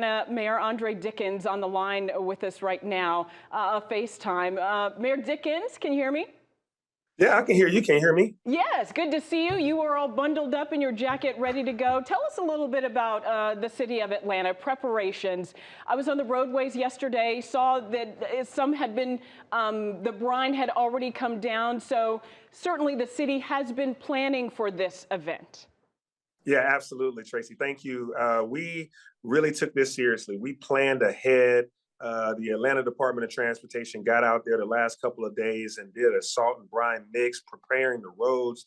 Mayor Dickens on the line with us right now, FaceTime. Mayor Dickens, can you hear me? Yeah, I can hear you. Can you hear me? Yes, good to see you. You are all bundled up in your jacket, ready to go. Tell us a little bit about the city of Atlanta, preparations. I was on the roadways yesterday, saw that some had been, the brine had already come down. So certainly the city has been planning for this event. Yeah, absolutely, Tracy. Thank you. We really took this seriously. We planned ahead. The Atlanta Department of Transportation got out there the last couple of days and did a salt and brine mix, preparing the roads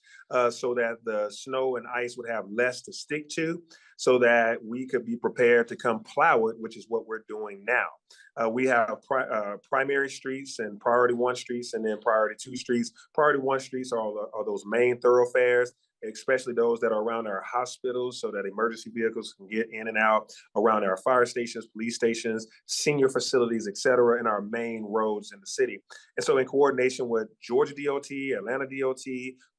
so that the snow and ice would have less to stick to, so that we could be prepared to come plow it, which is what we're doing now. We have primary streets and priority one streets, and then priority two streets. Priority one streets are those main thoroughfares, especially those that are around our hospitals, so that emergency vehicles can get in and out, around our fire stations, police stations, senior facilities, et cetera, and our main roads in the city. And so in coordination with Georgia DOT, Atlanta DOT,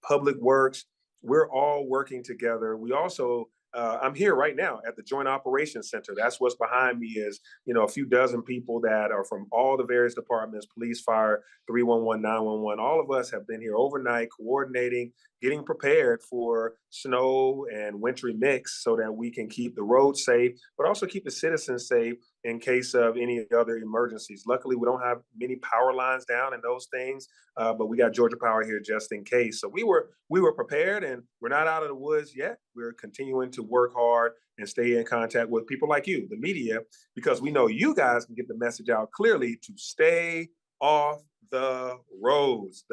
Public Works, we're all working together. We also I'm here right now at the Joint Operations Center. That's what's behind me is, a few dozen people that are from all the various departments, police, fire, 311, 911. All of us have been here overnight coordinating, getting prepared for snow and wintry mix so that we can keep the roads safe, but also keep the citizens safe in case of any other emergencies. Luckily, we don't have many power lines down and those things, but we got Georgia Power here just in case. So we were prepared, and we're not out of the woods yet. We're continuing to work hard and stay in contact with people like you, the media, because we know you guys can get the message out clearly to stay off the roads.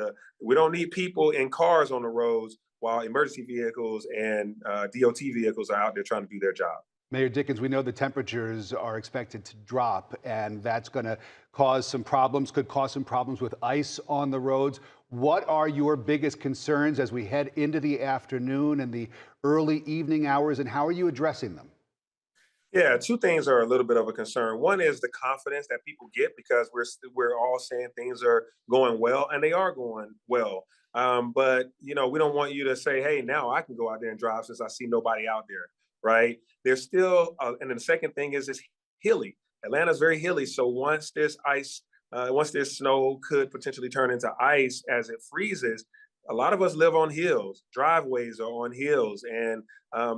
We don't need people in cars on the roads while emergency vehicles and DOT vehicles are out there trying to do their job. Mayor Dickens, we know the temperatures are expected to drop, and that's going to cause some problems, could cause some problems with ice on the roads. What are your biggest concerns as we head into the afternoon and the early evening hours, and how are you addressing them? Yeah, two things are a little bit of a concern. One is the confidence that people get because we're all saying things are going well, and they are going well. But we don't want you to say, "Hey, now I can go out there and drive since I see nobody out there." Right? There's still, and then the second thing is it's hilly. Atlanta's very hilly, so once this ice, once this snow could potentially turn into ice as it freezes. A lot of us live on hills. Driveways are on hills, and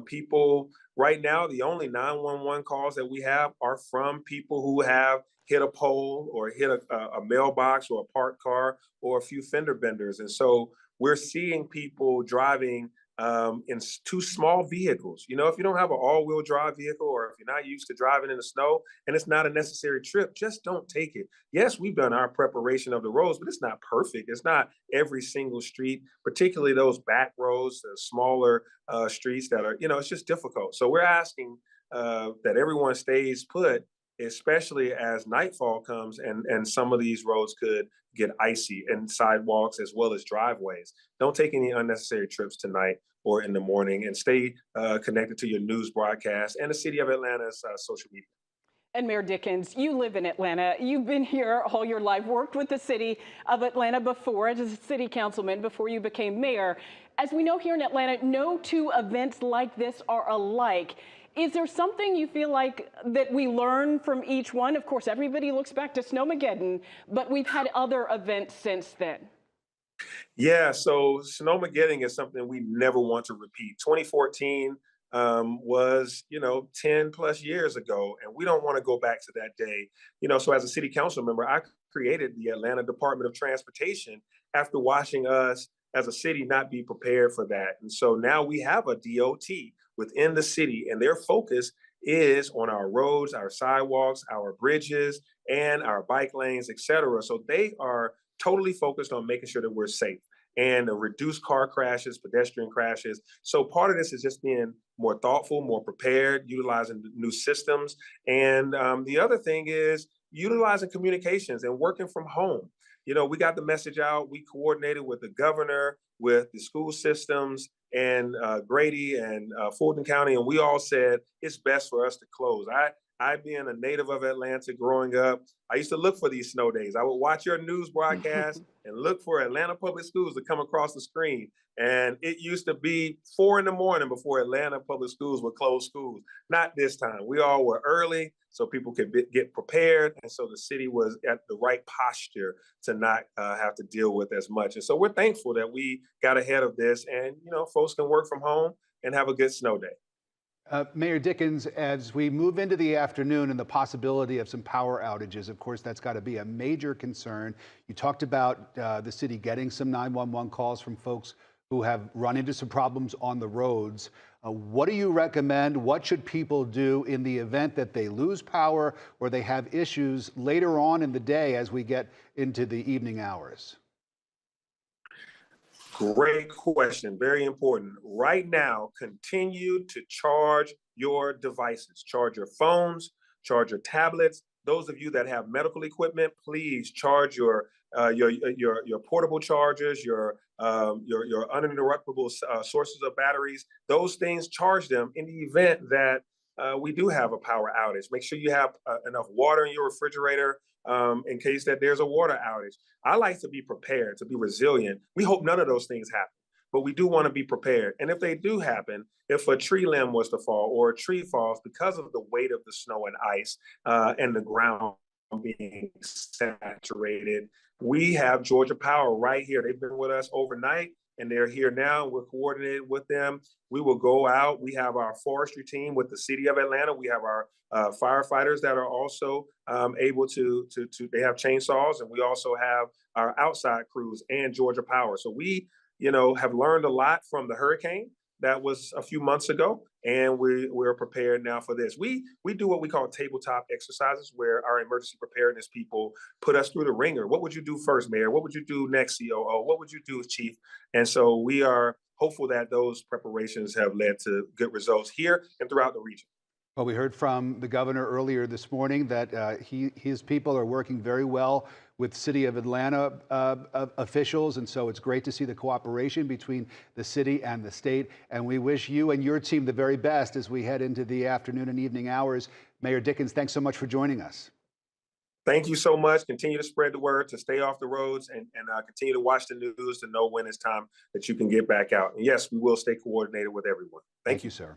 people right now, the only 911 calls that we have are from people who have hit a pole or hit a mailbox or a parked car or a few fender benders. And so we're seeing people driving in two small vehicles. If you don't have an all-wheel drive vehicle, or if you're not used to driving in the snow and it's not a necessary trip, just don't take it. Yes, we've done our preparation of the roads, but it's not perfect. It's not every single street, particularly those back roads, the smaller streets that are, it's just difficult. So we're asking that everyone stays put, especially as nightfall comes and some of these roads could get icy, and sidewalks as well as driveways. Don't take any unnecessary trips tonight or in the morning, and stay connected to your news broadcast and the city of Atlanta's social media. And Mayor Dickens, you live in Atlanta. You've been here all your life, worked with the city of Atlanta before as a city councilman before you became mayor. As we know here in Atlanta, no two events like this are alike. Is there something you feel like that we learn from each one? Of course, everybody looks back to Snowmageddon, but we've had other events since then. Yeah, so Snowmageddon is something we never want to repeat. 2014 was, 10 plus years ago, and we don't want to go back to that day. So as a city council member, I created the Atlanta Department of Transportation after watching us as a city not be prepared for that. And so now we have a DOT within the city, and their focus is on our roads, our sidewalks, our bridges, and our bike lanes, et cetera. So they are totally focused on making sure that we're safe and reduce car crashes, pedestrian crashes. So part of this is just being more thoughtful, more prepared, utilizing new systems. And the other thing is utilizing communications and working from home. We got the message out. We coordinated with the governor, with the school systems, and Grady and Fulton County, and we all said it's best for us to close. I, being a native of Atlanta growing up, I used to look for these snow days. I would watch your news broadcast and look for Atlanta Public Schools to come across the screen. And it used to be 4 in the morning before Atlanta Public Schools would close schools. Not this time. We all were early so people could get prepared. And so the city was at the right posture to not have to deal with as much. And so we're thankful that we got ahead of this, and, folks can work from home and have a good snow day. Mayor Dickens, as we move into the afternoon and the possibility of some power outages, of course, that's got to be a major concern. You talked about the city getting some 911 calls from folks who have run into some problems on the roads. What do you recommend? What should people do in the event that they lose power or they have issues later on in the day as we get into the evening hours? Great question. Very important. Right now, continue to charge your devices, charge your phones, charge your tablets. Those of you that have medical equipment, please charge your portable chargers, your uninterruptible sources of batteries. Those things, charge them in the event that we do have a power outage. Make sure you have enough water in your refrigerator in case that there's a water outage. I like to be prepared, to be resilient. We hope none of those things happen, but we do want to be prepared. And if they do happen, if a tree limb was to fall or a tree falls because of the weight of the snow and ice and the ground being saturated, we have Georgia Power right here. They've been with us overnight, and they're here now. We're coordinated with them. We will go out. We have our forestry team with the city of Atlanta. We have our firefighters that are also able to, they have chainsaws, and we also have our outside crews and Georgia Power. So we, have learned a lot from the hurricane that was a few months ago, and we're prepared now for this. We do what we call tabletop exercises, where our emergency preparedness people put us through the ringer. What would you do first, Mayor? What would you do next, COO? What would you do, Chief? And so we are hopeful that those preparations have led to good results here and throughout the region. Well, we heard from the governor earlier this morning that his people are working very well with City of Atlanta officials, and so it's great to see the cooperation between the city and the state. And we wish you and your team the very best as we head into the afternoon and evening hours. Mayor Dickens, thanks so much for joining us. Thank you so much. Continue to spread the word, to stay off the roads, and continue to watch the news to know when it's time that you can get back out. And yes, we will stay coordinated with everyone. Thank you, sir.